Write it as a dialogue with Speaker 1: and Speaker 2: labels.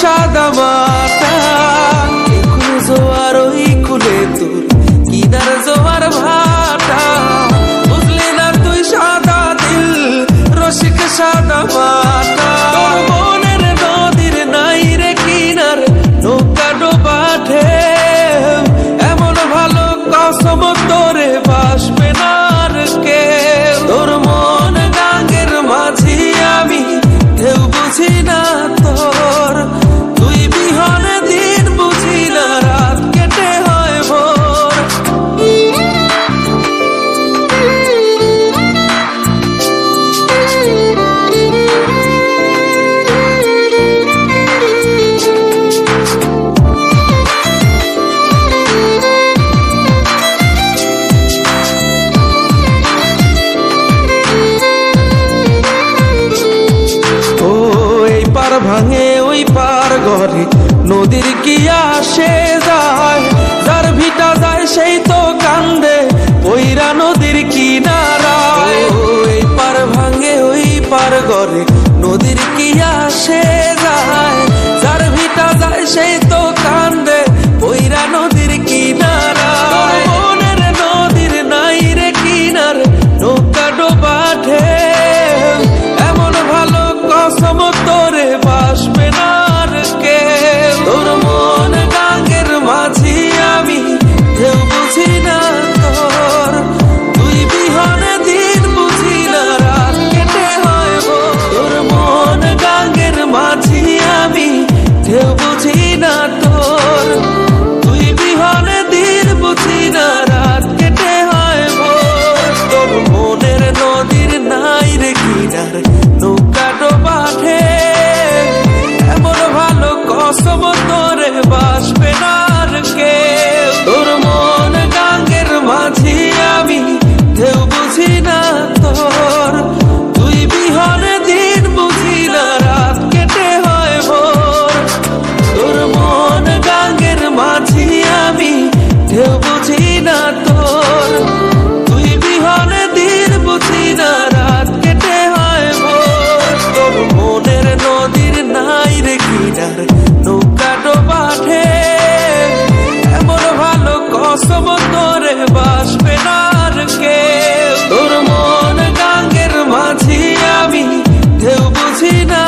Speaker 1: সাদা মাটা, একুল জোয়ার ওই কুলে তোর কিনার জোয়ার ভাটা, বুঝলি না তুই সাদা দিল রসিক সাদা মাটা। তোর মনের নদীর নাই রে কিনার, নৌকা ডোবা ঢেউ, এমন ভালো কসম তোরে বাসবে না আর কেউ। তোর মন গাঙ্গের মাঝি আমি, ঢেউ বুঝি না তোর, তুই বিহনে দিন বুঝি না, রাত কেটে হয় ভোর। ভাঙে ওই পার ঘরে নদীর কি আসে যায়, যার ভিটা যায় সেই তো কান্দে ওইরা নদীর কিনারায়। ওই পার ভাঙে ওই পার ঘরে নদীর কি আসে যায়, যার ভিটা যায় সেই তো কান্দে ওইরা নদীর কিনারায়। মনের নদীর নাই রে কিনার, নৌকা ডোবা ঢেউ, এমন ভালো কসম তোরে বাসবে না আর কেউ। তোর মন গাঙ্গের মাঝি আমি, ঢেউ বুঝি না তোর, তুই বিহনে দিন বুঝি না, রাত কেটে হয় ভোর। তোর মন গাঙ্গের মাঝি আমি, ঢেউ বুঝি না তোর, তুই বিহনে দিন বুঝি না, রাত কেটে হয় ভোর। তোর মনের নদীর নাই রে কিনার, নৌকা ডোবা ঢেউ, এমন ভালো কসম তোরে বাসবে না আর কেউ। তোর মন গাঙ্গের মাঝি আমি, ঢেউ বুঝি না তোর, তুই বিহনে দিন বুঝি না, রাত কেটে হয় ভোর। তোর মন গাঙ্গের মাঝি আমি, ঢেউ বুঝি না তোর, তুই বিহনে দিন বুঝি না, রাত কেটে হয় ভোর। তোর মনের নদীর নাই রে কিনার, নৌকা ডোবা ঢেউ, এমন ভালো কসম তোরে বাসবে না আর কেউ। তোর মন গাঙ্গের মাঝি আমি, ঢেউ বুঝি না